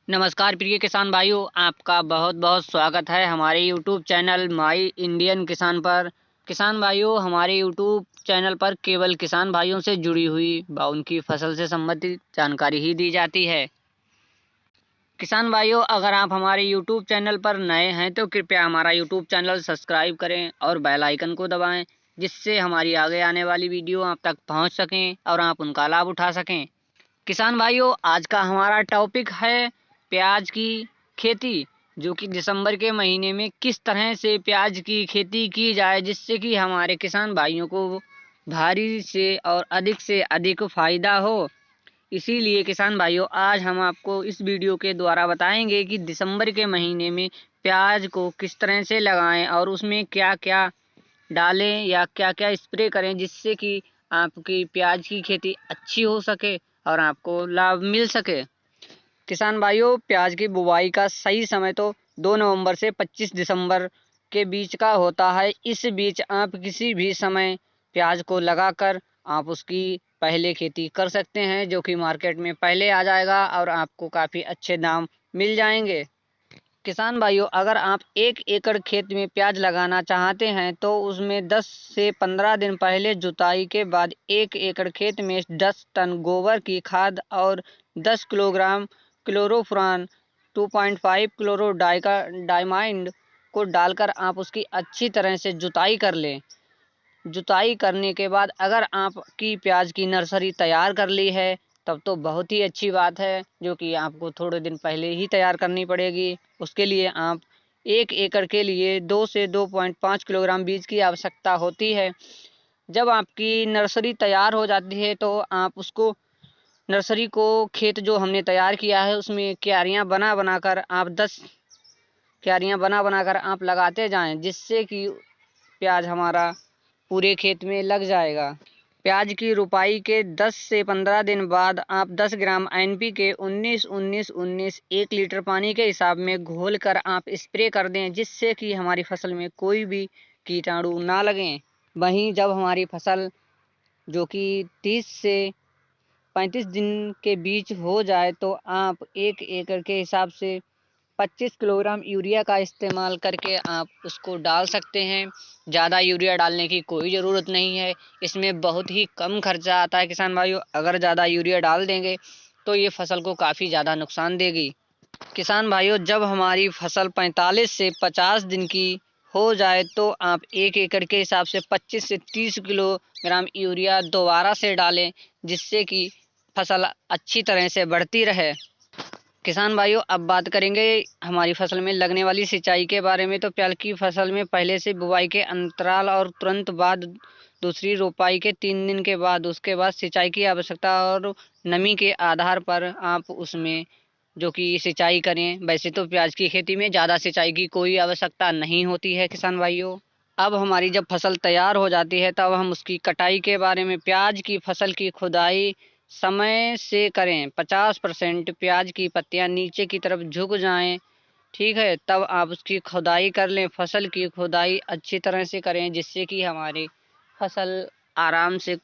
नमस्कार प्रिय किसान भाइयों, आपका बहुत बहुत स्वागत है हमारे यूट्यूब चैनल माई इंडियन किसान पर। किसान भाइयों, हमारे यूट्यूब चैनल पर केवल किसान भाइयों से जुड़ी हुई व उनकी फसल से संबंधित जानकारी ही दी जाती है। किसान भाइयों, अगर आप हमारे यूट्यूब चैनल पर नए हैं तो कृपया हमारा यूट्यूब चैनल सब्सक्राइब करें और बेल आइकन को दबाएं, जिससे हमारी आगे आने वाली वीडियो आप तक पहुंच सकें और आप उनका लाभ उठा सकें। किसान भाइयों, आज का हमारा टॉपिक है प्याज की खेती, जो कि दिसंबर के महीने में किस तरह से प्याज की खेती की जाए जिससे कि हमारे किसान भाइयों को भारी से अधिक फायदा हो। इसीलिए किसान भाइयों, आज हम आपको इस वीडियो के द्वारा बताएंगे कि दिसंबर के महीने में प्याज को किस तरह से लगाएं और उसमें क्या क्या डालें या क्या क्या स्प्रे करें जिससे कि आपकी प्याज की खेती अच्छी हो सके और आपको लाभ मिल सके। किसान भाइयों, प्याज की बुवाई का सही समय तो 2 नवंबर से 25 दिसंबर के बीच का होता है। इस बीच आप किसी भी समय प्याज को लगाकर आप उसकी पहले खेती कर सकते हैं, जो कि मार्केट में पहले आ जाएगा और आपको काफ़ी अच्छे दाम मिल जाएंगे। किसान भाइयों, अगर आप 1 एकड़ खेत में प्याज लगाना चाहते हैं तो उसमें 10 से 15 दिन पहले जुताई के बाद 1 एकड़ खेत में 10 टन गोबर की खाद और 10 किलोग्राम क्लोरोफुरान 2.5 क्लोरो डाइमाइंड को डालकर आप उसकी अच्छी तरह से जुताई कर लें। जुताई करने के बाद अगर आपकी प्याज की नर्सरी तैयार कर ली है तब तो बहुत ही अच्छी बात है, जो कि आपको थोड़े दिन पहले ही तैयार करनी पड़ेगी। उसके लिए आप 1 एकड़ के लिए 2 से 2.5 किलोग्राम बीज की आवश्यकता होती है। जब आपकी नर्सरी तैयार हो जाती है तो आप उसको नर्सरी को खेत जो हमने तैयार किया है उसमें क्यारियां बना बनाकर आप 10 क्यारियां बना बनाकर आप लगाते जाएं, जिससे कि प्याज हमारा पूरे खेत में लग जाएगा। प्याज की रुपाई के 10 से 15 दिन बाद आप 10 ग्राम NPK 19-19-19 1 लीटर पानी के हिसाब में घोल कर आप स्प्रे कर दें, जिससे कि हमारी फसल में कोई भी कीटाणु ना लगें। वहीं जब हमारी फसल जो कि 30 से 35 दिन के बीच हो जाए तो आप 1 एकड़ के हिसाब से 25 किलोग्राम यूरिया का इस्तेमाल करके आप उसको डाल सकते हैं। ज़्यादा यूरिया डालने की कोई ज़रूरत नहीं है, इसमें बहुत ही कम खर्चा आता है। किसान भाइयों, अगर ज़्यादा यूरिया डाल देंगे तो ये फसल को काफ़ी ज़्यादा नुकसान देगी। किसान भाइयों, जब हमारी फसल 45 से 50 दिन की हो जाए तो आप 1 एकड़ के हिसाब से 25 से 30 किलोग्राम यूरिया दोबारा से डालें, जिससे कि फसल अच्छी तरह से बढ़ती रहे। किसान भाइयों, अब बात करेंगे हमारी फसल में लगने वाली सिंचाई के बारे में। तो प्याज की फसल में पहले से बुवाई के अंतराल और तुरंत बाद दूसरी रोपाई के 3 दिन के बाद उसके बाद सिंचाई की आवश्यकता और नमी के आधार पर आप उसमें जो कि सिंचाई करें। वैसे तो प्याज की खेती में ज़्यादा सिंचाई की कोई आवश्यकता नहीं होती है। किसान भाइयों, अब हमारी जब फसल तैयार हो जाती है तब हम उसकी कटाई के बारे में। प्याज की फसल की खुदाई समय से करें। 50% प्याज की पत्तियां नीचे की तरफ झुक जाएं, ठीक है, तब आप उसकी खुदाई कर लें। फसल की खुदाई अच्छी तरह से करें जिससे कि हमारी फसल आराम से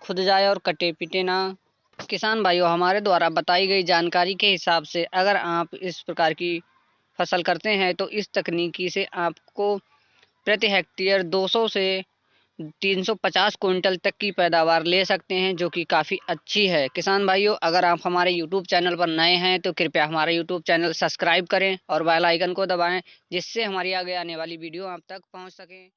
खुद जाए और कटे पिटे ना। किसान भाइयों, हमारे द्वारा बताई गई जानकारी के हिसाब से अगर आप इस प्रकार की फसल करते हैं तो इस तकनीकी से आपको प्रति हेक्टेयर 200 से 350 क्विंटल तक की पैदावार ले सकते हैं, जो कि काफ़ी अच्छी है। किसान भाइयों, अगर आप हमारे यूट्यूब चैनल पर नए हैं तो कृपया हमारा यूट्यूब चैनल सब्सक्राइब करें और बेल आइकन को दबाएं, जिससे हमारी आगे आने वाली वीडियो आप तक पहुंच सकें।